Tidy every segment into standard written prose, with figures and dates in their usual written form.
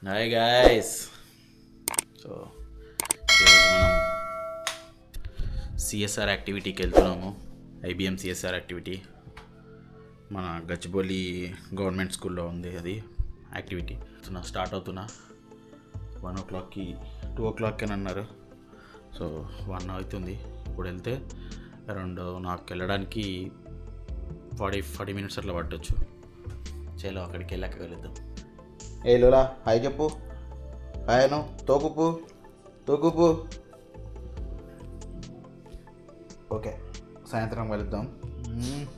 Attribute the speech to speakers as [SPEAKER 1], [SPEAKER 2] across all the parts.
[SPEAKER 1] Hi guys. So ఈరోజు మనం CSR యాక్టివిటీకి వెళ్తున్నాము. ఐబిఎం సిఎస్ఆర్ యాక్టివిటీ మన గచ్చిబౌలి గవర్నమెంట్ స్కూల్లో ఉంది. అది యాక్టివిటీ స్టార్ట్ అవుతున్నా 1 o'clockకి 2 o'clock అని అన్నారు. సో 1 అవుతుంది. ఇప్పుడు వెళ్తే అరౌండ్ నాకు వెళ్ళడానికి 40 minutes అట్లా పట్టవచ్చు. చలో అక్కడికి వెళ్ళాక వెళ్దాం.
[SPEAKER 2] ఏ లోలా హాయ్ చెప్పు. హాయ్ తోకుపు. ఓకే, సాయంత్రం కలుద్దాం.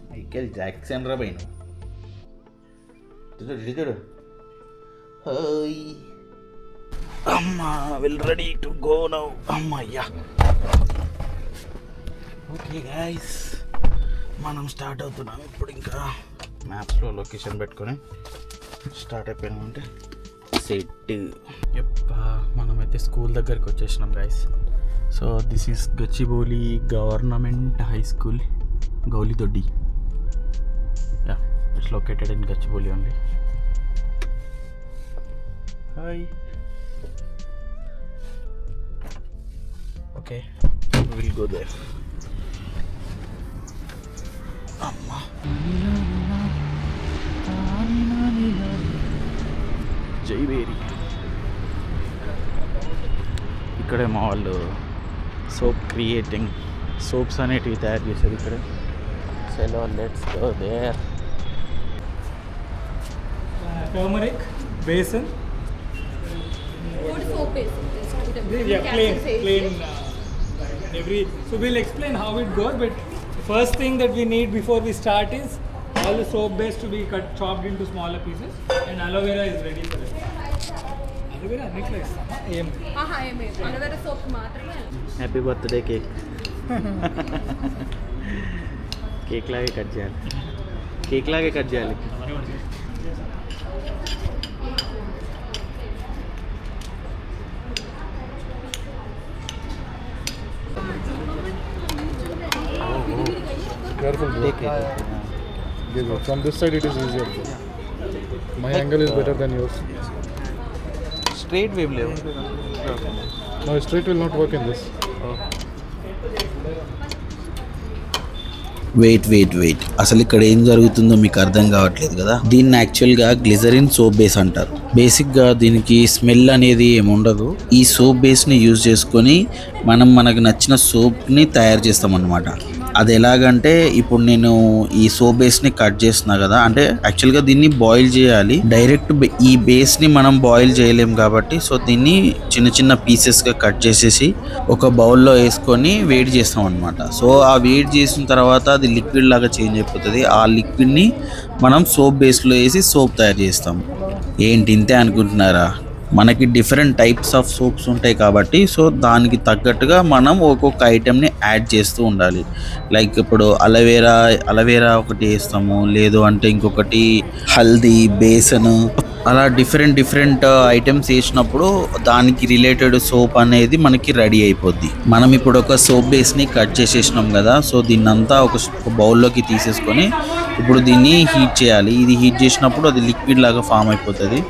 [SPEAKER 2] మైకేల్ జాక్సన్ రా పైన చూడు. హాయ్
[SPEAKER 1] అమ్మా, will ready to go now. అమ్మయ్యా. ఓకే గైస్, మనం స్టార్ట్ అవుతున్నాం ఇప్పుడు. ఇంకా మ్యాప్స్లో లొకేషన్ పెట్టుకొని స్టార్ట్ అయిపోయినామంటే సెట్. మనమైతే స్కూల్ దగ్గరికి వచ్చేసినాం guys. So this is Gachibowli government high school, Gowlidoddi. Yeah, it's located in Gachibowli only. Hi. Okay, will go there. అమ్మా, జైవేరి. ఇక్కడే మా వాళ్ళు సోప్ క్రియేటింగ్ సోప్స్ అనేటివి తయారు చేశారు ఇక్కడ. చలో let's go there.
[SPEAKER 3] Turmeric, basin.
[SPEAKER 4] What soap is it?
[SPEAKER 3] Yeah, plain. Every. So we'll explain how it goes. But first thing that we need before we start is all the soap base to be chopped into smaller pieces, and aloe vera is ready for it. Aloe vera next like AM.
[SPEAKER 4] Aha, aloe vera soap మాత్రమే.
[SPEAKER 1] Happy birthday cake. Cake లాగే cut చేయాలి.
[SPEAKER 5] Careful, bro. From this side it is easier. My angle is better than yours.
[SPEAKER 1] Straight wave లేవు.
[SPEAKER 5] No, straight will not work in this.
[SPEAKER 2] Wait అసలు ఇక్కడ ఏం జరుగుతుందో మీకు అర్థం కావట్లేదు కదా. దీన్ని యాక్చువల్గా గ్లిజరిన్ సోప్ బేస్ అంటారు. బేసిక్గా దీనికి స్మెల్ అనేది ఏమి ఉండదు. ఈ సోప్ బేస్ని యూజ్ చేసుకొని మనకు నచ్చిన సోప్ని తయారు చేస్తాం అన్నమాట. అది ఎలాగంటే, ఇప్పుడు నేను ఈ సోప్ బేస్ని కట్ చేస్తున్నా కదా, అంటే యాక్చువల్గా దీన్ని బాయిల్ చేయాలి. డైరెక్ట్ ఈ బేస్ని మనం బాయిల్ చేయలేం కాబట్టి, సో దీన్ని చిన్న పీసెస్గా కట్ చేసేసి ఒక బౌల్లో వేసుకొని వేడి చేస్తాం అనమాట. సో ఆ వేడి చేసిన తర్వాత అది లిక్విడ్ లాగా చేంజ్ అయిపోతుంది. ఆ లిక్విడ్ని మనం సోప్ బేస్లో వేసి సోప్ తయారు చేస్తాం. ఏంటి ఇంతే అనుకుంటున్నారా? మనకి డిఫరెంట్ టైప్స్ ఆఫ్ సోప్స్ ఉంటాయి కాబట్టి, సో దానికి తగ్గట్టుగా మనం ఒక్కొక్క ఐటెంని యాడ్ చేస్తూ ఉండాలి. లైక్ ఇప్పుడు అలవేరా ఒకటి వేస్తాము, లేదు అంటే ఇంకొకటి హల్దీ, బేసన్, అలా డిఫరెంట్ ఐటమ్స్ వేసినప్పుడు దానికి రిలేటెడ్ సోప్ అనేది మనకి రెడీ అయిపోద్ది. మనం ఇప్పుడు ఒక సోప్ బేస్ని కట్ చేసేసినాం కదా, సో దీన్నంతా ఒక బౌల్లోకి తీసేసుకొని ఇప్పుడు దీన్ని హీట్ చేయాలి. ఇది హీట్ చేసినప్పుడు అది లిక్విడ్ లాగా ఫామ్ అయిపోతుంది.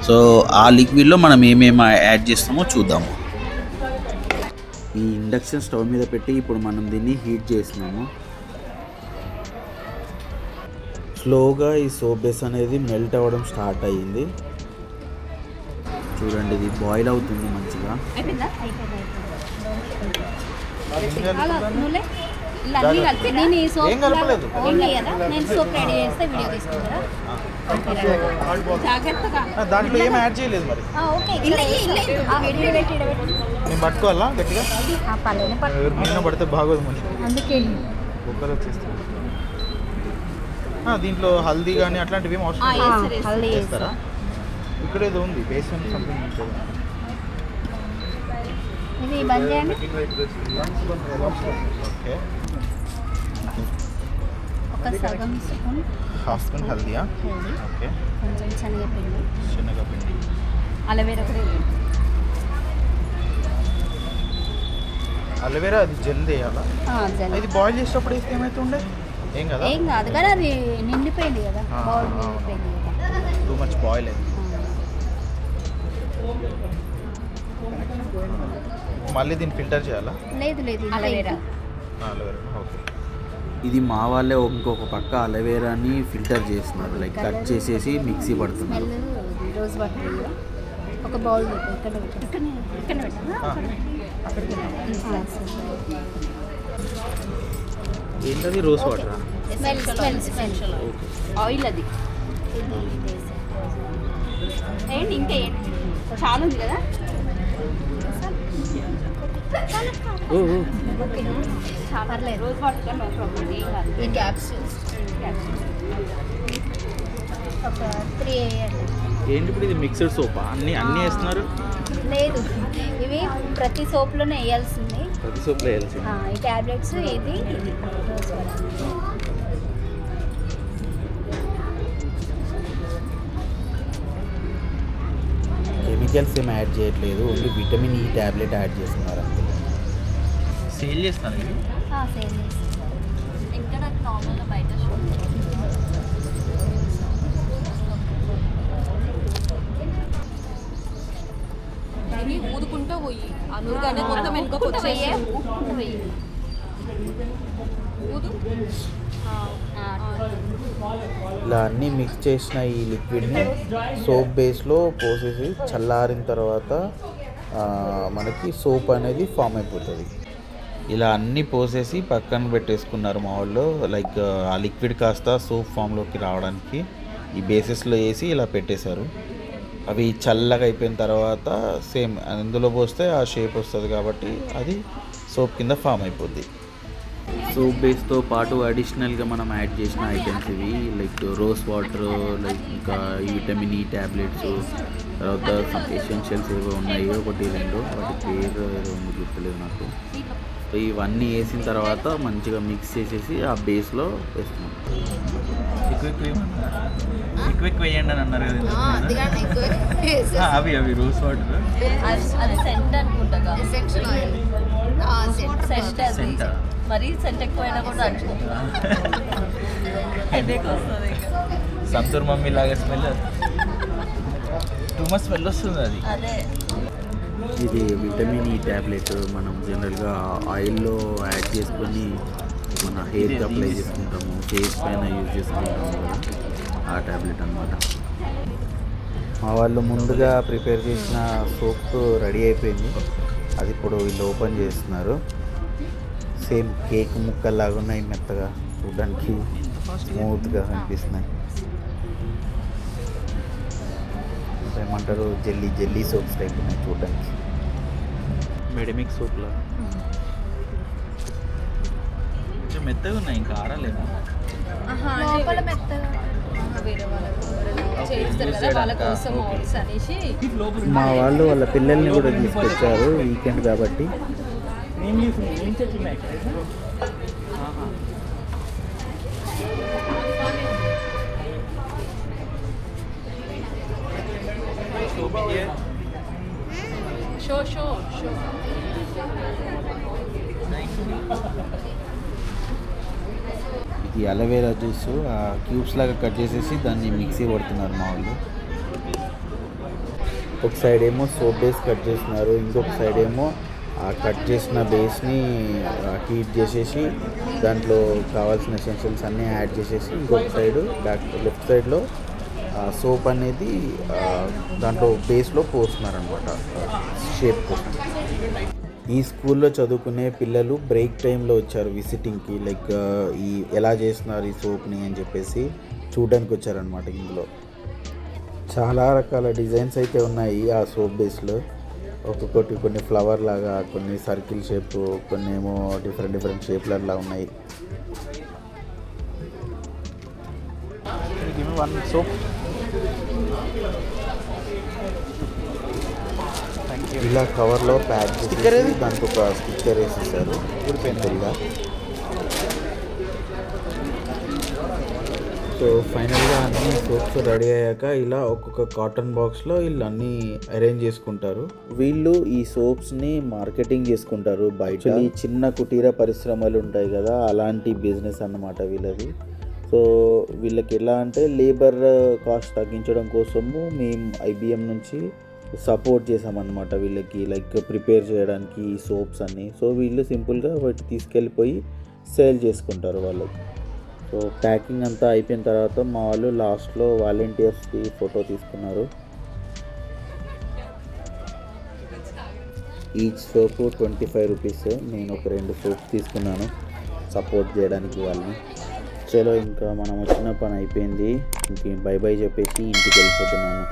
[SPEAKER 2] సో ఆ లిక్విడ్లో మనం ఏమేమి యాడ్ చేస్తామో చూద్దాము. ఈ ఇండక్షన్ స్టవ్ మీద పెట్టి ఇప్పుడు మనం దీన్ని హీట్ చేస్తున్నాము. స్లోగా ఈ సోప్ బేస్ అనేది మెల్ట్ అవ్వడం స్టార్ట్ అయ్యింది. చూడండి, ఇది బాయిల్ అవుతుంది మంచిగా.
[SPEAKER 1] దాంట్లో ఏం యాడ్ చేయలేదు మరి. నేను పట్టుకోవాలా గట్టిగా? పడితే బాగోదు మరి. కుక్కర్ వచ్చేస్తుంది. దీంట్లో హల్దీ కానీ అట్లాంటివి ఏం అవసరం చేస్తారా? ఇక్కడ ఏదో ఉంది, బేసన్ సంథింగ్ ఉంటుంది. ఓకే, హాఫ్ స్పూన్ హల్దీయా? ఓకే,
[SPEAKER 4] కొంచెం శనగపిండి, అలవేరా కూడా.
[SPEAKER 1] అలవేరా అది జెల్ వేయాలా? ఇది బాయిల్ చేసేటప్పుడు వేస్తే ఏమైతుండే? ఏం కాదు
[SPEAKER 4] కానీ అది నిండిపోయింది కదా, బౌల్ నిండిపోయింది కదా.
[SPEAKER 1] టూ మచ్ బాయిల్ అయింది. మళ్ళీ దీన్ని ఫిల్టర్ చేయాలా?
[SPEAKER 4] లేదు లేదు
[SPEAKER 6] అలవేరా.
[SPEAKER 1] ఓకే.
[SPEAKER 2] ఇది మా వాళ్ళే ఇంకొక పక్క అలవేరాని ఫిల్టర్ చేస్తున్నారు, లైక్ కట్ చేసేసి మిక్సీ పడుతున్నారు.
[SPEAKER 4] స్మెల్ రోజ్ వాటర్ ఒక బౌల్ ఇక్కడ
[SPEAKER 2] ఏంటది రోజ్ వాటరా?
[SPEAKER 4] స్మెల్
[SPEAKER 6] ఆయిల్ అది ఏంటి ఇంకా ఏంటి చాలా ఉంది కదా.
[SPEAKER 4] పర్లేదు.
[SPEAKER 6] రోజ్ వాటర్ నో ప్రాబ్లం, ఏం కాదు.
[SPEAKER 4] ఈ క్యాప్సూల్స్ ఒక 3 వేయండి.
[SPEAKER 2] ఏంటి ఇప్పుడు ఇది మిక్స్డ్ సోపా? అన్నీ వేస్తున్నారు?
[SPEAKER 4] లేదు, ఇవి ప్రతి సోప్లోనే వేయాల్సింది.
[SPEAKER 2] ప్రతి సోప్లో వేయాల్సింది.
[SPEAKER 4] ఈ ట్యాబ్లెట్స్ ఇది రోజ్ వాటర్.
[SPEAKER 2] కెమికల్స్ ఏం యాడ్ చేయట్లేదు, only vitamin E tablet add చేస్తున్నారు అంతే.
[SPEAKER 1] సేల్ చేస్తాను ఇది.
[SPEAKER 4] సేమ్
[SPEAKER 6] ఇంకా నాకు నార్మల్గా బయట
[SPEAKER 4] ఇవి ఊదుకుంటూ పోయి అనుగానే మొత్తం వెనుకకు వచ్చేయి. ఊదు.
[SPEAKER 2] ఇలా అన్నీ మిక్స్ చేసిన ఈ లిక్విడ్ని సోప్ బేస్లో పోసేసి చల్లారిన తర్వాత మనకి సోప్ అనేది ఫామ్ అయిపోతుంది. ఇలా అన్నీ పోసేసి పక్కన పెట్టేసుకున్నారు మా వాళ్ళు. లైక్ ఆ లిక్విడ్ కాస్త సోప్ ఫామ్లోకి రావడానికి ఈ బేసెస్లో వేసి ఇలా పెట్టేశారు. అవి చల్లగా అయిపోయిన తర్వాత సేమ్ అందులో పోస్తే ఆ షేప్ వస్తుంది కాబట్టి అది సోప్ కింద ఫామ్ అయిపోద్ది. సోప్ బేస్తో పాటు అడిషనల్గా మనం యాడ్ చేసిన ఐటమ్స్ ఇవి, లైక్ రోజ్ వాటర్, లైక్ ఇంకా ఈ విటమిన్ ఈ ట్యాబ్లెట్స్, తర్వాత సమ్ ఎసెన్షియల్స్ ఏవో ఉన్నాయి, 1-2 వాటి పేరు ఏదో ఉంది గుర్తులేదు నాకు. సో ఇవన్నీ వేసిన తర్వాత మంచిగా మిక్స్ చేసేసి ఆ బేస్లో వేస్తున్నాం.
[SPEAKER 1] ఎక్కువ వేయండి అని అన్నారు కదా. అవి రోజ్ వాటర్
[SPEAKER 6] అది సెంట్ అనుకుంటా. సెంట్ అది
[SPEAKER 1] సెంట్.
[SPEAKER 6] మరీ సెంట్ ఎక్కువైనా కూడా హెడేక్ వస్తుంది.
[SPEAKER 1] సంతూర్ మమ్మీ లాగా స్మెల్, టూ మచ్ స్మెల్ వస్తుంది అది.
[SPEAKER 6] అదే
[SPEAKER 2] ఇది విటమిన్ ఈ ట్యాబ్లెట్ మనం జనరల్గా ఆయిల్లో యాడ్ చేసుకొని మన హెయిర్కి అప్లై చేసుకుంటాము, ఫేస్ పైన యూజ్ చేసుకుంటాము కదా, ఆ ట్యాబ్లెట్ అన్నమాట. మా వాళ్ళు ముందుగా ప్రిపేర్ చేసిన సోప్ రెడీ అయిపోయింది, అది ఇప్పుడు వీళ్ళు ఓపెన్ చేస్తున్నారు. సేమ్ కేక్ ముక్కల్లాగా ఉన్నాయి, మెత్తగా చూడడానికి స్మూత్గా అనిపిస్తున్నాయి. ఏమంటారు, జెల్లీ సోప్స్ టైప్ ఉన్నాయి చూడడానికి, మెడమిక్ సోప్లా.
[SPEAKER 1] కొంచెం మెత్తగా ఉన్నాయి, ఇంకా ఆడలేదు.
[SPEAKER 4] లోపల మెత్తగా వేరే వాళ్ళకు చేస్తారు కదా, వాళ్ళ కోసం ఆల్స్ అనేసి.
[SPEAKER 2] మా వాళ్ళు వాళ్ళ పిల్లల్ని కూడా తీసుకొచ్చారు, వీకెండ్ కాబట్టి.
[SPEAKER 3] ఏం చెప్తున్నాయి
[SPEAKER 4] షో
[SPEAKER 2] ఇది అలోవేరా జ్యూస్ క్యూబ్స్ లాగా కట్ చేసేసి దాన్ని మిక్సీ పడుతున్నారు మా వాళ్ళు. ఒక సైడ్ ఏమో సోప్ బేస్ కట్ చేస్తున్నారు, ఇంకొక సైడ్ ఏమో ఆ కట్ చేసిన బేస్ని హీట్ చేసేసి దాంట్లో కావాల్సిన ఎసెన్షియల్స్ అన్నీ యాడ్ చేసేసి ఇంకొక సైడు లెఫ్ట్ సైడ్లో సోప్ అనేది దాంట్లో బేస్లో పోస్తున్నారనమాట షేప్ కోసం. ఈ స్కూల్లో చదువుకునే పిల్లలు బ్రేక్ టైంలో వచ్చారు విజిటింగ్కి, లైక్ ఈ ఎలా చేస్తున్నారు ఈ సోప్ని అని చెప్పేసి చూడడానికి వచ్చారనమాట. ఇందులో చాలా రకాల డిజైన్స్ అయితే ఉన్నాయి ఆ సోప్ బేస్లో. ఒక్కొక్కటి కొన్ని ఫ్లవర్ లాగా, కొన్ని సర్కిల్ షేప్, కొన్ని ఏమో డిఫరెంట్ షేప్లలా ఉన్నాయి.
[SPEAKER 1] వన్ సోప్
[SPEAKER 2] ఇలా కవర్లో ప్యాక్ చేసి దానికి ఒక స్టిక్కర్ వేసేసారు పెన్సిల్గా. సో ఫైనల్గా అన్ని సోప్స్ రెడీ అయ్యాక ఇలా ఒక్కొక్క కాటన్ బాక్స్లో వీళ్ళు అన్నీ అరేంజ్ చేసుకుంటారు. వీళ్ళు ఈ సోప్స్ని మార్కెటింగ్ చేసుకుంటారు బయట. ఈ చిన్న కుటీర పరిశ్రమలు ఉంటాయి కదా, అలాంటి బిజినెస్ అన్నమాట వీళ్ళది. సో వీళ్ళకి ఎలా అంటే లేబర్ కాస్ట్ తగ్గించడం కోసము మేము IBM నుంచి సపోర్ట్ చేసామన్నమాట వీళ్ళకి, లైక్ ప్రిపేర్ చేయడానికి ఈ సోప్స్ అన్నీ. సో వీళ్ళు సింపుల్గా వాటి తీసుకెళ్ళిపోయి సేల్ చేసుకుంటారు వాళ్ళు. సో ప్యాకింగ్ అంతా అయిపోయిన తర్వాత మా వాళ్ళు లాస్ట్లో వాలంటీర్స్కి ఫోటో తీసుకున్నారు. Each soap 25 rupees. నేను ఒక 2 సోప్స్ తీసుకున్నాను సపోర్ట్ చేయడానికి వాళ్ళని. చలో ఇంకా మనం వచ్చిన పని అయిపోయింది, ఇంక బై బై చెప్పేసి ఇంటికి వెళ్ళిపోతున్నాను.